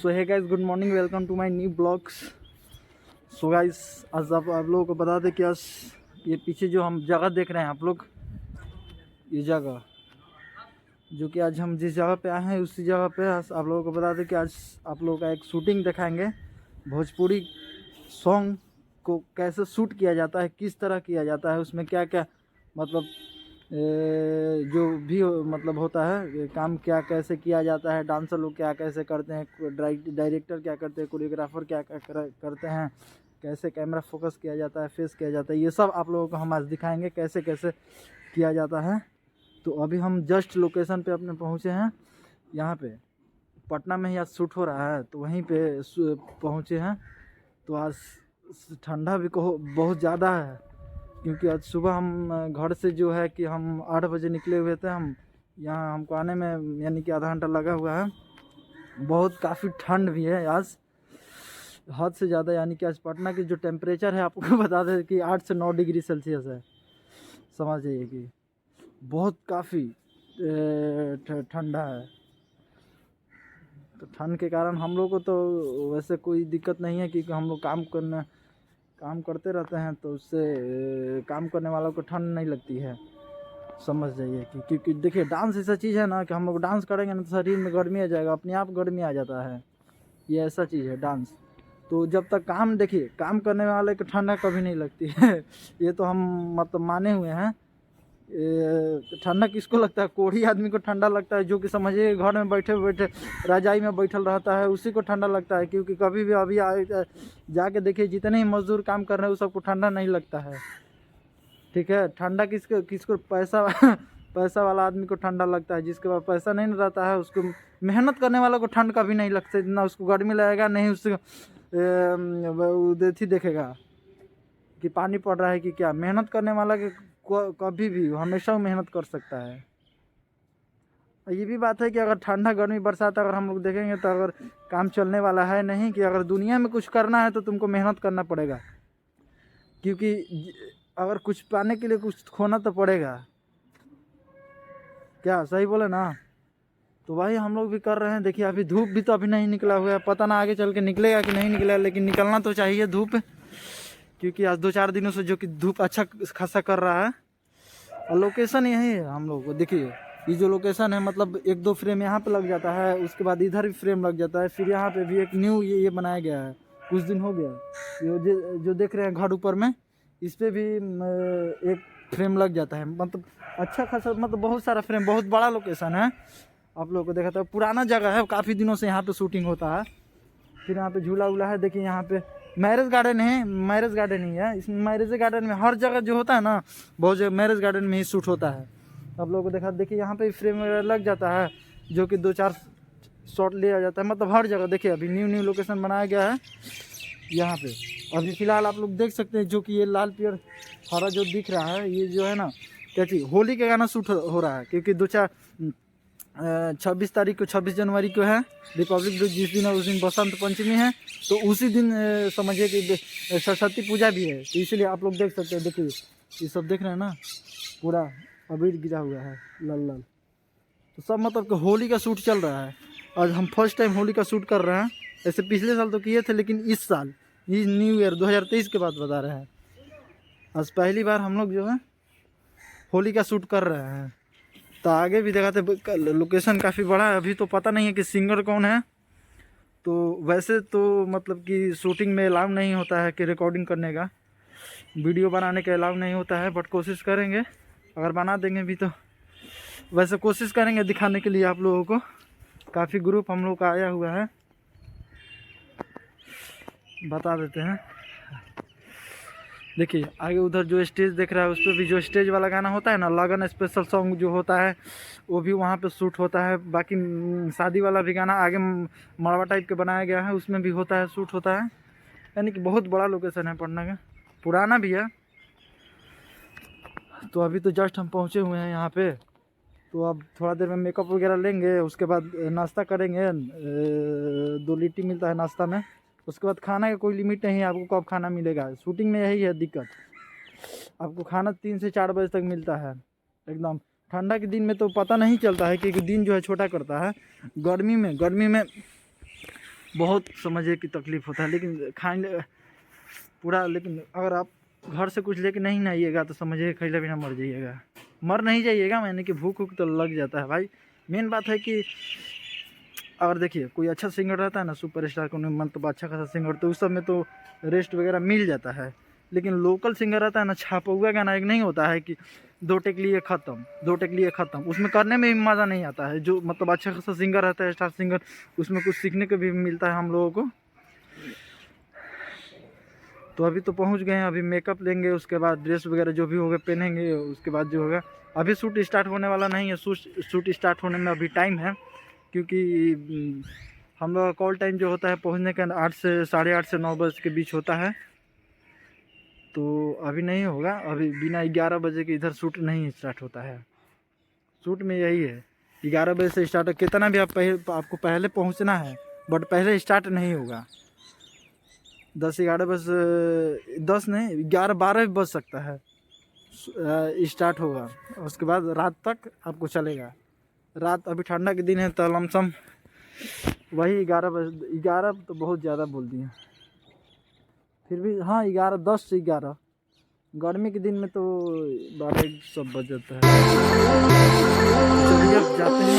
So hey guys, good morning, welcome to my new blogs. So guys, आज आप लोगों को बता दें कि आज ये पीछे जो हम जगह देख रहे हैं आप लोग, ये जगह जो कि आज हम जिस जगह पे आए हैं उसी जगह पे आज आप लोगों को बता दें कि आज आप लोगों का एक शूटिंग दिखाएंगे। भोजपुरी सॉन्ग को कैसे शूट किया जाता है, किस तरह किया जाता है, उसमें क्या क्या मतलब जो भी मतलब होता है काम, क्या कैसे किया जाता है, डांसर लोग क्या कैसे करते हैं, डायरेक्टर क्या करते हैं, कोरियोग्राफर क्या करते हैं, कैसे कैमरा फोकस किया जाता है, फेस किया जाता है, ये सब आप लोगों को हम आज दिखाएंगे कैसे कैसे किया जाता है। तो अभी हम जस्ट लोकेशन पे अपने पहुँचे हैं। यहाँ पे पटना में ही आज शूट हो रहा है, तो वहीं पे पहुँचे हैं। तो आज ठंडा भी बहुत ज़्यादा है, क्योंकि आज सुबह हम घर से जो है कि हम 8 बजे निकले हुए थे। हम यहाँ हमको आने में यानी कि आधा घंटा लगा हुआ है। बहुत काफ़ी ठंड भी है आज, हद से ज़्यादा। यानी कि आज पटना की जो टेम्परेचर है आपको बता दें कि 8 से 9 डिग्री सेल्सियस है। समझ जाइए कि बहुत काफ़ी ठंडा है। तो ठंड के कारण हम लोग को तो वैसे कोई दिक्कत नहीं है, क्योंकि हम लोग काम करते रहते हैं, तो उससे काम करने वालों को ठंड नहीं लगती है। समझ जाइए कि क्योंकि देखिए, डांस ऐसा चीज़ है ना कि हम लोग डांस करेंगे ना तो शरीर में गर्मी आ जाएगा, अपने आप गर्मी आ जाता है। ये ऐसा चीज़ है डांस। तो जब तक देखिए, काम करने वाले को ठंडा कभी नहीं लगती है। ये तो हम मतलब माने हुए हैं। ठंडा किसको लगता है? कोढ़ी आदमी को ठंडा लगता है, जो कि समझिए घर में बैठे बैठे रजाई में बैठल रहता है, उसी को ठंडा लगता है। क्योंकि कभी भी अभी जाके देखिए, जितने ही मजदूर काम कर रहे हैं वो सबको ठंडा नहीं लगता है। ठीक है, ठंडा किसको पैसा वाला आदमी को ठंडा लगता है। जिसके पास पैसा नहीं रहता है उसको, मेहनत करने वालों को ठंड कभी नहीं लगता, ना उसको गर्मी लगेगा, नहीं उसको उदेथी देखेगा कि पानी पड़ रहा है कि क्या। मेहनत करने वाला के कभी भी हमेशा मेहनत कर सकता है। ये भी बात है कि अगर ठंडा गर्मी बरसात अगर हम लोग देखेंगे तो अगर काम चलने वाला है नहीं, कि अगर दुनिया में कुछ करना है तो तुमको मेहनत करना पड़ेगा, क्योंकि अगर कुछ पाने के लिए कुछ खोना तो पड़ेगा। क्या सही बोले ना? तो वही हम लोग भी कर रहे हैं। देखिए, अभी धूप भी तो अभी नहीं निकला हुआ है, पता ना आगे चल के निकलेगा कि नहीं निकलेगा, लेकिन निकलना तो चाहिए धूप, क्योंकि आज 2-4 दिनों से जो कि धूप अच्छा खासा कर रहा है। और लोकेशन यही है हम लोग को। देखिए, ये जो लोकेशन है मतलब 1-2 फ्रेम यहाँ पे लग जाता है, उसके बाद इधर भी फ्रेम लग जाता है, फिर यहाँ पे भी एक न्यू ये बनाया गया है, कुछ दिन हो गया। जो देख रहे हैं घर ऊपर में, इस पर भी एक फ्रेम लग जाता है। मतलब अच्छा खासा, मतलब बहुत सारा फ्रेम, बहुत बड़ा लोकेशन है। आप लोगों को देखा था, पुराना जगह है, काफ़ी दिनों से यहाँ पे शूटिंग होता है। फिर यहाँ पे झूला उला है। देखिए, यहाँ पे मैरिज गार्डन है, मैरिज गार्डन ही है। इस मैरिज गार्डन में हर जगह जो होता है ना, बहुत जगह मैरिज गार्डन में ही शूट होता है। आप लोगों को देखा, देखिए यहाँ पे फ्रेम वगैरह लग जाता है, जो कि 2-4 शॉट लिया जाता है। मतलब हर जगह देखिए, अभी न्यू लोकेशन बनाया गया है यहाँ पे। अभी फिलहाल आप लोग देख सकते हैं, जो कि ये लाल पियर हरा जो दिख रहा है, ये जो है ना क्या चीज़, होली के गाना शूट हो रहा है। क्योंकि 26 जनवरी को है रिपब्लिक डे। जिस दिन है उस दिन बसंत पंचमी है, तो उसी दिन समझिए कि सरस्वती पूजा भी है। तो इसलिए आप लोग देख सकते हैं। देखिए, ये सब देख रहे हैं ना, पूरा अबीर गिरा हुआ है लाल लाल। तो सब मतलब कि होली का शूट चल रहा है। आज हम फर्स्ट टाइम होली का शूट कर रहे हैं। ऐसे पिछले साल तो किए थे, लेकिन इस साल, ये न्यू ईयर 2023 के बाद बता रहे हैं, आज पहली बार हम लोग जो है होली का शूट कर रहे हैं। तो आगे भी देखा था, लोकेशन काफ़ी बड़ा है। अभी तो पता नहीं है कि सिंगर कौन है। तो वैसे तो मतलब कि शूटिंग में अलाउ नहीं होता है कि रिकॉर्डिंग करने का, वीडियो बनाने का अलाउ नहीं होता है। बट कोशिश करेंगे, अगर बना देंगे भी तो वैसे कोशिश करेंगे दिखाने के लिए आप लोगों को। काफ़ी ग्रुप हम लोग का आया हुआ है, बता देते हैं। देखिए, आगे उधर जो स्टेज देख रहा है, उस पर भी जो स्टेज वाला गाना होता है ना, लगन स्पेशल सॉन्ग जो होता है, वो भी वहाँ पे शूट होता है। बाकी शादी वाला भी गाना आगे मड़वा टाइप के बनाया गया है, उसमें भी होता है, शूट होता है। यानी कि बहुत बड़ा लोकेशन है पटना का, पुराना भी है। तो अभी तो जस्ट हम पहुँचे हुए हैं यहाँ पे। तो अब थोड़ा देर में मेकअप वगैरह लेंगे, उसके बाद नाश्ता करेंगे। 2 लिट्टी मिलता है नाश्ता में। उसके बाद खाना का कोई लिमिट नहीं है, आपको कब खाना मिलेगा। शूटिंग में यही है दिक्कत, आपको खाना 3 से 4 बजे तक मिलता है एकदम। ठंडा के दिन में तो पता नहीं चलता है, क्योंकि दिन जो है छोटा करता है। गर्मी में बहुत समझिए कि तकलीफ़ होता है। लेकिन खाने पूरा, लेकिन अगर आप घर से कुछ लेके नहीं आइएगा तो समझिए खैले बिना मर जाइएगा। मर नहीं जाइएगा, मैंने कि भूख तो लग जाता है भाई। मेन बात है कि अगर देखिए कोई अच्छा सिंगर रहता है ना, सुपर स्टार को मतलब अच्छा खासा सिंगर, तो उस सब में तो रेस्ट वगैरह मिल जाता है। लेकिन लोकल सिंगर रहता है ना, छापा हुआ गाना एक नहीं होता है कि 2 टेक लिए ख़त्म, 2 टेक लिए ख़त्म, उसमें करने में भी मज़ा नहीं आता है। जो मतलब अच्छा खासा सिंगर रहता है, स्टार सिंगर, उसमें कुछ सीखने को भी मिलता है हम लोगों को। तो अभी तो पहुंच गए हैं, अभी मेकअप लेंगे, उसके बाद ड्रेस वगैरह जो भी होगा पहनेंगे, उसके बाद जो होगा। अभी शूट स्टार्ट होने वाला नहीं है, शूट स्टार्ट होने में अभी टाइम है, क्योंकि हम लोग का कॉल टाइम जो होता है पहुंचने का 8 से 8:30 से 9 बजे के बीच होता है। तो अभी नहीं होगा, अभी बिना 11 बजे के इधर शूट नहीं स्टार्ट होता है। शूट में यही है 11 बजे से स्टार्ट, कितना भी आपको पहले पहुंचना है, बट पहले स्टार्ट नहीं होगा। 10-11 बजे, 10 नहीं 11-12 भी बज सकता है स्टार्ट होगा। उसके बाद रात तक आपको चलेगा। रात अभी ठंडा के दिन है तो लमसम वही 11 बजे, 11 तो बहुत ज़्यादा बोल दिए, फिर भी हाँ 11, 10 से 11। गर्मी के दिन में तो 12 सब बज जाता है। चलिए अब जाते हैं।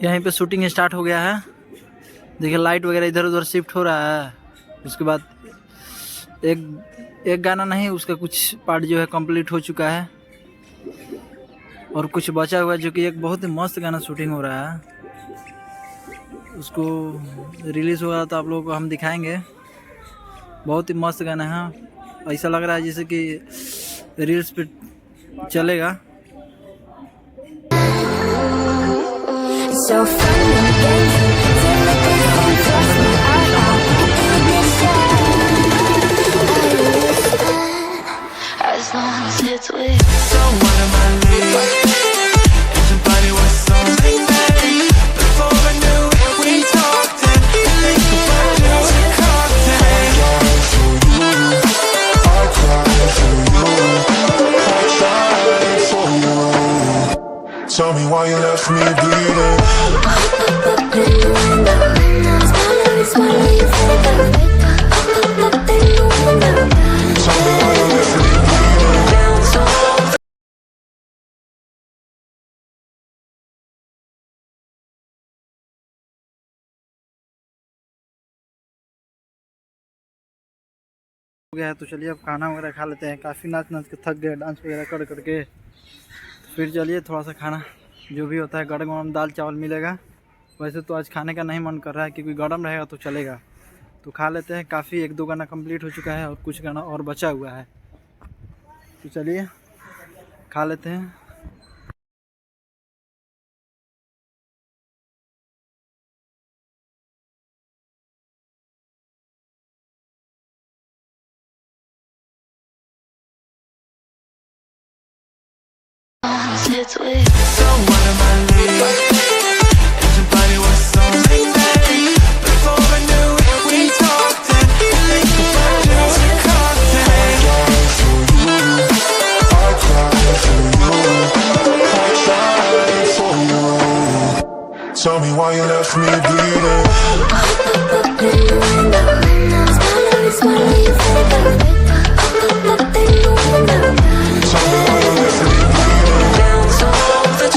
यहीं पे शूटिंग स्टार्ट हो गया है। देखिए लाइट वगैरह इधर उधर शिफ्ट हो रहा है। उसके बाद एक गाना नहीं, उसका कुछ पार्ट जो है कंप्लीट हो चुका है और कुछ बचा हुआ है, जो कि एक बहुत ही मस्त गाना शूटिंग हो रहा है। उसको रिलीज़ होगा तो आप लोगों को हम दिखाएंगे। बहुत ही मस्त गाना है, ऐसा लग रहा है जैसे कि रील्स पे चलेगा। So tell me why you left me bleeding. हो गया है तो चलिए अब खाना वगैरह खा लेते हैं। काफ़ी नाच के थक गए, डांस वगैरह कर करके। फिर चलिए थोड़ा सा खाना जो भी होता है, गरम गरम दाल चावल मिलेगा। वैसे तो आज खाने का नहीं मन कर रहा है, क्योंकि गरम रहेगा तो चलेगा। तो खा लेते हैं। काफ़ी 1-2 गाना कंप्लीट हो चुका है और कुछ गाना और बचा हुआ है, तो चलिए खा लेते हैं। Tell me why you left me bleeding.